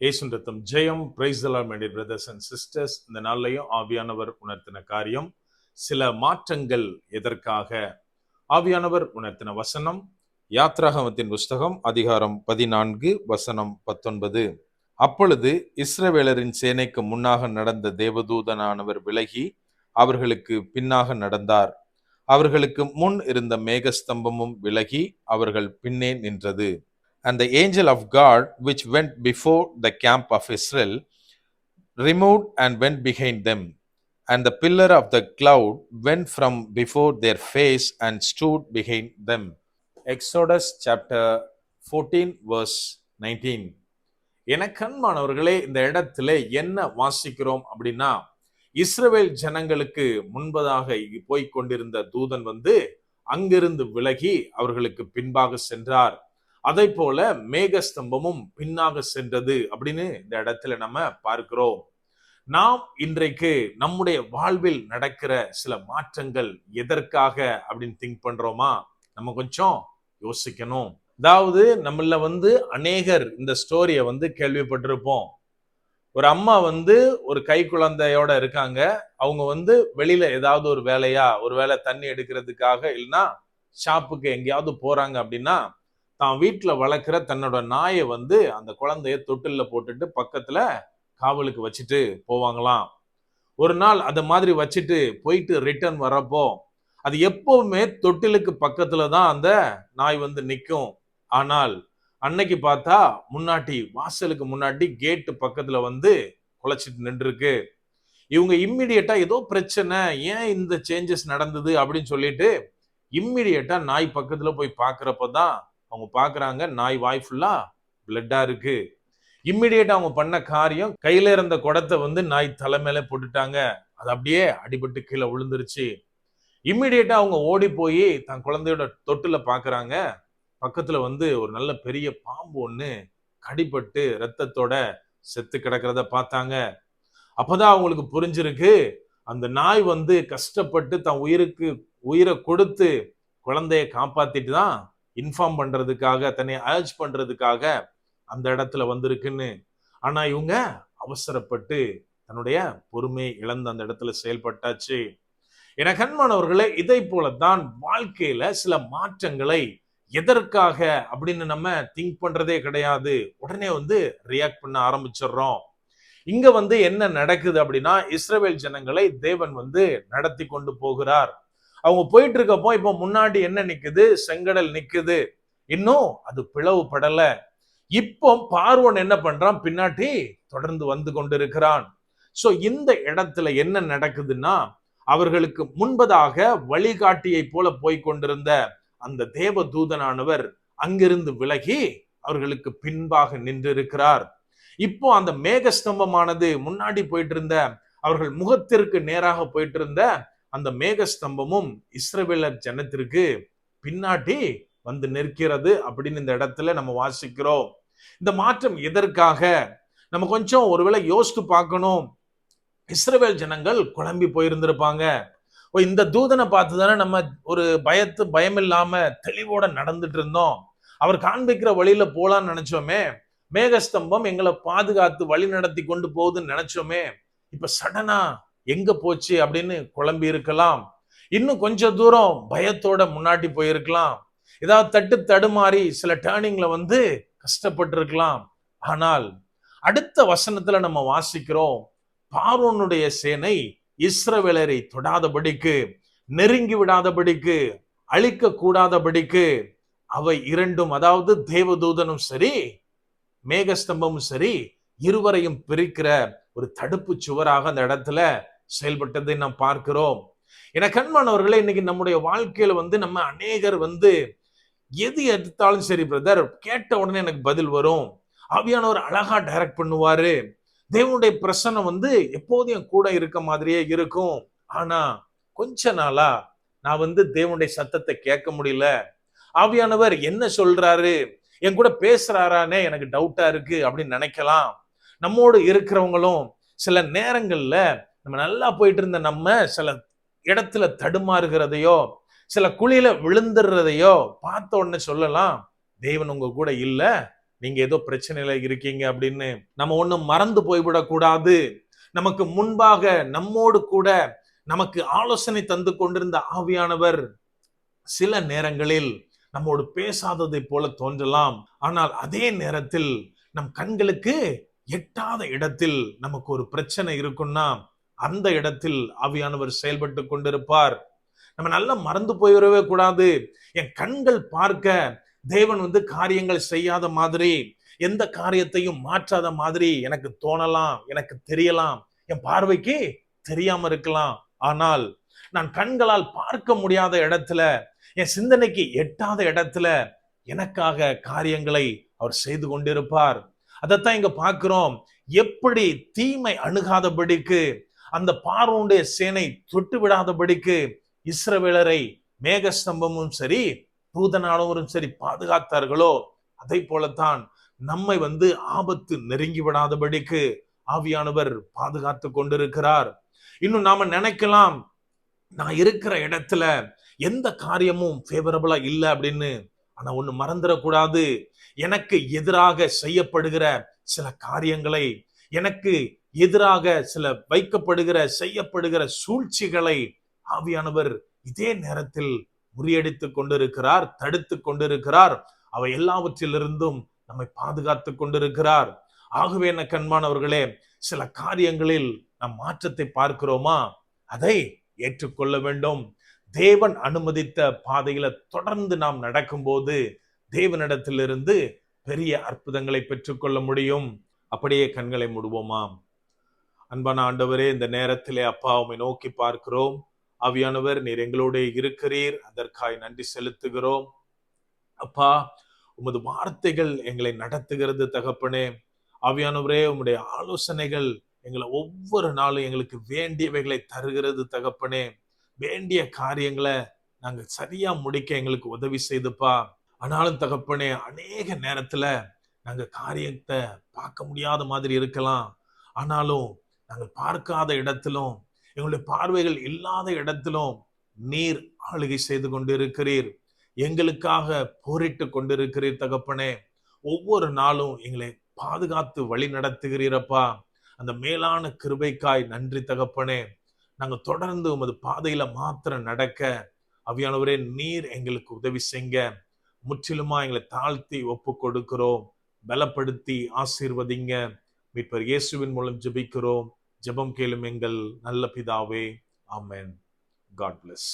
இயேசுவின் ரத்தம் ஜெயம். Praise the lord my dear brothers and sisters. இந்த நாள்லையும் ஆவியானவர் உணர்த்தின காரியம் சில மாற்றங்கள். எதற்காக? ஆவியானவர் உணர்த்தின வசனம் யாத்ராகமத்தின் புஸ்தகம் அதிகாரம் 14 வசனம் 19. அப்பொழுது இஸ்ரவேலரின் சேனைக்கு முன்னாக நடந்த தேவதூதனானவர் விலகி அவர்களுக்கு பின்னாக நடந்தார். அவர்களுக்கு முன் இருந்த மேகஸ்தம்பமும் விலகி அவர்கள் பின்னே நின்றது. And the angel of God, which went before the camp of Israel, removed and went behind them. And the pillar of the cloud went from before their face and stood behind them. Exodus chapter 14 verse 19. எனக்கன்பானவர்களே, இந்த இடத்துல என்ன வாசிக்கிறோம் அப்படின்னா, இஸ்ரவேல் ஜனங்களுக்கு முன்பதாக போய் கொண்டிருந்த தூதன் அங்கிருந்து விலகி அவர்களுக்கு பின்பாக சென்றார். அதை போல மேகஸ்தம்பமும் பின்னாக சென்றது அப்படின்னு இந்த இடத்துல நம்ம பார்க்கிறோம். நாம் இன்றைக்கு நம்முடைய வாழ்வில் நடக்கிற சில மாற்றங்கள் எதற்காக அப்படின்னு திங்க் பண்றோமா? நம்ம கொஞ்சம் யோசிக்கணும். அதாவது நம்மள அநேகர் இந்த ஸ்டோரிய கேள்விப்பட்டிருப்போம். ஒரு அம்மா ஒரு கை குழந்தையோட இருக்காங்க. அவங்க வெளியில ஏதாவது ஒரு வேலை தண்ணி எடுக்கிறதுக்காக இல்லைன்னா ஷாப்புக்கு எங்கேயாவது போறாங்க அப்படின்னா, தான் வீட்டுல வளர்க்கிற தன்னோட நாயை அந்த குழந்தைய தொட்டில்ல போட்டுட்டு பக்கத்துல காவலுக்கு வச்சுட்டு போவாங்களாம். ஒரு நாள் அத மாதிரி வச்சுட்டு போயிட்டு ரிட்டர்ன் வரப்போ அது எப்பவுமே தொட்டிலுக்கு பக்கத்துல தான் அந்த நாய் நிக்கும். ஆனால் அன்னைக்கு பார்த்தா வாசலுக்கு முன்னாடி கேட்டு பக்கத்துல குலைச்சிட்டு நின்றுருக்கு. இவங்க இம்மிடியட்டா ஏதோ பிரச்சனை, ஏன் இந்த சேஞ்சஸ் நடந்தது அப்படின்னு சொல்லிட்டு இம்மிடியட்டா நாய் பக்கத்துல போய் பாக்குறப்பதான் அவங்க பாக்குறாங்க நாய் வாய் ஃபுல்லா பிளட்டா இருக்கு. இம்மிடியேட்டா அவங்க பண்ண காரியம், கையில இருந்த குடத்தை நாய் தலை மேல போட்டுட்டாங்க. அது அப்படியே அடிபட்டு கீழே விழுந்துருச்சு. இம்மிடியேட்டா அவங்க ஓடி போய் தன் குழந்தையோட தொட்டுல பாக்குறாங்க. பக்கத்துல ஒரு நல்ல பெரிய பாம்பு ஒண்ணு கடிபட்டு ரத்தத்தோட செத்து கிடக்கிறத பார்த்தாங்க. அப்பதான் அவங்களுக்கு புரிஞ்சிருக்கு, அந்த நாய் கஷ்டப்பட்டு தன் உயிரை கொடுத்து குழந்தைய காப்பாத்திட்டு தான் இன்ஃபார்ம் பண்றதுக்காக, தன்னை அர்ஜ் பண்றதுக்காக அந்த இடத்துல வந்திருக்குன்னு. ஆனா இவங்க அவசரப்பட்டு தன்னுடைய பொறுமை இழந்து அந்த இடத்துல செயல்பட்டாச்சு. என கண்மானவர்களே, இதை போலதான் வாழ்க்கையில சில மாற்றங்களை எதற்காக அப்படின்னு நம்ம திங்க் பண்றதே கிடையாது. உடனே ரியாக்ட் பண்ண ஆரம்பிச்சிடுறோம். இங்க என்ன நடக்குது அப்படின்னா, இஸ்ரவேல் ஜனங்களை தேவன் நடத்தி கொண்டு போகிறார். அவங்க போயிட்டு இருக்கப்போ இப்ப முன்னாடி என்ன நிக்குது? செங்கடல் நிக்குது. இன்னும் அது பிளவுபடல. இப்போ பார்வோன் என்ன பண்றான்? பின்னாடி தொடர்ந்து வந்து கொண்டிருக்கிறான். சோ இந்த இடத்துல என்ன நடக்குதுன்னா, அவர்களுக்கு முன்பதாக வழிகாட்டியை போல போய்கொண்டிருந்த அந்த தேவ தூதனானவர் அங்கிருந்து விலகி அவர்களுக்கு பின்பாக நின்றிருக்கிறார். இப்போ அந்த மேகஸ்தம்பமானது முன்னாடி போயிட்டு இருந்த, அவர்கள் முகத்திற்கு நேராக போயிட்டு இருந்த அந்த மேகஸ்தம்பமும் இஸ்ரவேலர் ஜனத்திற்கு பின்னாடி நிற்கிறது அப்படின்னு இந்த இடத்துல நம்ம வாசிக்கிறோம். இந்த மாற்றம் எதற்காக? நம்ம கொஞ்சம் ஒருவேளை யோசித்து பார்க்கணும். இஸ்ரவேல் ஜனங்கள் குழம்பி போயிருந்திருப்பாங்க. இந்த தூதனை பார்த்து தானே நம்ம ஒரு பயம் இல்லாம தெளிவோட நடந்துட்டு இருந்தோம். அவர் காண்பிக்கிற வழியில போலான்னு நினைச்சோமே, மேகஸ்தம்பம் எங்களை பாதுகாத்து வழி நடத்தி கொண்டு போகுதுன்னு நினைச்சோமே, இப்ப சடனா எங்க போச்சு அப்படின்னு குழம்பி இருக்கலாம். இன்னும் கொஞ்ச தூரம் பயத்தோட முன்னாடி போயிருக்கலாம். ஏதாவது தடுமாறி சில டேர்னிங்ல கஷ்டப்பட்டு இருக்கலாம். ஆனால் அடுத்த வசனத்துல நம்ம வாசிக்கிறோம், பார்வோனுடைய சேனை இஸ்ரவேலரை தொடாதபடிக்கு, நெருங்கி விடாதபடிக்கு, அழிக்க கூடாதபடிக்கு அவை இரண்டும், அதாவது தேவதூதனும் சரி மேகஸ்தம்பமும் சரி, இருவரையும் பிரிக்கிற ஒரு தடுப்பு சுவராக அந்த இடத்துல செயல்பட்டதை நாம் பார்க்கிறோம். என கண்மானவர்களே, இன்னைக்கு நம்முடைய வாழ்க்கையில நம்ம அநேகர் எது எடுத்தாலும் சரி பிரதர், கேட்ட உடனே எனக்கு பதில் வரும், ஆவியானவர் அழகா டைரக்ட் பண்ணுவாரு, தேவனுடைய பிரசன்னம் எப்போதும் என் கூட இருக்க மாதிரியே இருக்கும். ஆனா கொஞ்ச நாளா நான் தேவனுடைய சத்தத்தை கேட்க முடியல. ஆவியானவர் என்ன சொல்றாரு, என் கூட பேசுறாரானே எனக்கு டவுட்டா இருக்கு அப்படின்னு நினைக்கலாம். நம்மோடு இருக்கிறவங்களும் சில நேரங்கள்ல நம்ம நல்லா போயிட்டு இருந்த நம்ம சில இடத்துல தடுமாறுகிறதையோ, சில குழியில விழுந்துடுறதையோ பார்த்த உடனே சொல்லலாம், தேவன் உங்க கூட இல்ல, நீங்க ஏதோ பிரச்சனையில இருக்கீங்க அப்படின்னு நம்ம ஒண்ணும் மறந்து போய்விடக் கூடாது. நமக்கு முன்பாக நம்மோடு கூட நமக்கு ஆலோசனை தந்து கொண்டிருந்த ஆவியானவர் சில நேரங்களில் நம்மோடு பேசாததை போல தோன்றலாம். ஆனால் அதே நேரத்தில் நம் கண்களுக்கு எட்டாத இடத்தில் நமக்கு ஒரு பிரச்சனை இருக்குன்னா அந்த இடத்தில் ஆவியானவர் செயல்பட்டு கொண்டிருப்பார். நம்ம நல்லா மறந்து போயிடவே கூடாது. என் கண்கள் பார்க்க தேவன் காரியங்கள் செய்யாத மாதிரி, எந்த காரியத்தையும் மாற்றாத மாதிரி எனக்கு தோணலாம், எனக்கு தெரியலாம், என் பார்வைக்கு தெரியாம இருக்கலாம். ஆனால் நான் கண்களால் பார்க்க முடியாத இடத்துல, என் சிந்தனைக்கு எட்டாத இடத்துல எனக்காக காரியங்களை அவர் செய்து கொண்டிருப்பார். அதைத்தான் இங்க பார்க்கிறோம். எப்படி தீமை அணுகாதபடிக்கு, அந்த பார்வோனுடைய சேனை தொட்டு விடாதபடிக்கு இஸ்ரவேலரை மேகஸ்தம்பமும் சரி தூதனானவரும் சரி பாதுகாத்தார்களோ, அதை போலத்தான் நம்மை ஆபத்து நெருங்கி விடாதபடிக்கு ஆவியானவர் பாதுகாத்து கொண்டிருக்கிறார். இன்னும் நாம நினைக்கலாம், நான் இருக்கிற இடத்துல எந்த காரியமும் ஃபேவரபிளா இல்லை அப்படின்னு. ஆனா ஒண்ணு மறந்துடக்கூடாது, எனக்கு எதிராக செய்யப்படுகிற சில காரியங்களை, எனக்கு எதிராக சில வைக்கப்படுகிற செய்யப்படுகிற சூழ்ச்சிகளை ஆவியானவர் இதே நேரத்தில் முறியடித்துக் கொண்டிருக்கிறார், தடுத்து கொண்டிருக்கிறார். அவை எல்லாவற்றிலிருந்தும் நம்மை பாதுகாத்து கொண்டிருக்கிறார். ஆகவே என்ன கண்மானவர்களே, சில காரியங்களில் நாம் மாற்றத்தை பார்க்கிறோமா, அதை ஏற்றுக்கொள்ள வேண்டும். தேவன் அனுமதித்த பாதையில தொடர்ந்து நாம் நடக்கும்போது தேவனிடத்திலிருந்து பெரிய அற்புதங்களை பெற்றுக்கொள்ள முடியும். அப்படியே கண்களை மூடுவோமா? அன்பான ஆண்டவரே, இந்த நேரத்திலே அப்பா உம்மை நோக்கி பார்க்கிறோம். ஆவியானவர், நீர் எங்களோடு இருக்கிறீர், அதற்காய் நன்றி செலுத்துகிறோம். அப்பா, உமது வார்த்தைகள் எங்களை நடத்துகிறது தகப்பனே. ஆவியானவரே, உம்முடைய ஆலோசனைகள் எங்களை ஒவ்வொரு நாளும் எங்களுக்கு வேண்டியவைகளை தருகிறது தகப்பனே. வேண்டிய காரியங்களை நாங்க சரியா முடிக்க எங்களுக்கு உதவி செய்துப்பா. ஆனாலும் தகப்பனே, அநேக நேரத்துல நாங்க காரியத்தை பார்க்க முடியாத மாதிரி இருக்கலாம். ஆனாலும் நாங்கள் பார்க்காத இடத்திலும், எங்களுடைய பார்வைகள் இல்லாத இடத்திலும் நீர் ஆளுகை செய்து கொண்டிருக்கிறீர். எங்களுக்காக போரிட்டு கொண்டிருக்கிறீர் தகப்பனே. ஒவ்வொரு நாளும் எங்களை பாதுகாத்து வழி நடத்துகிறீரப்பா. அந்த மேலான கிருபைக்காய் நன்றி தகப்பனே. நாங்க தொடர்ந்து உமது பாதையில மாத்திரம் நடக்க ஆவியானவரே, நீர் எங்களுக்கு உதவி செய்யுங்க. முற்றிலுமா எங்களை தாழ்த்தி ஒப்பு கொடுக்கிறோம். பலப்படுத்தி ஆசீர்வதிங்க. மீட்பர் இயேசுவின் மூலம் ஜெபிக்கிறோம். ஜெபம் கேளும் எங்கள் நல்ல பிதாவே. ஆமென். God bless.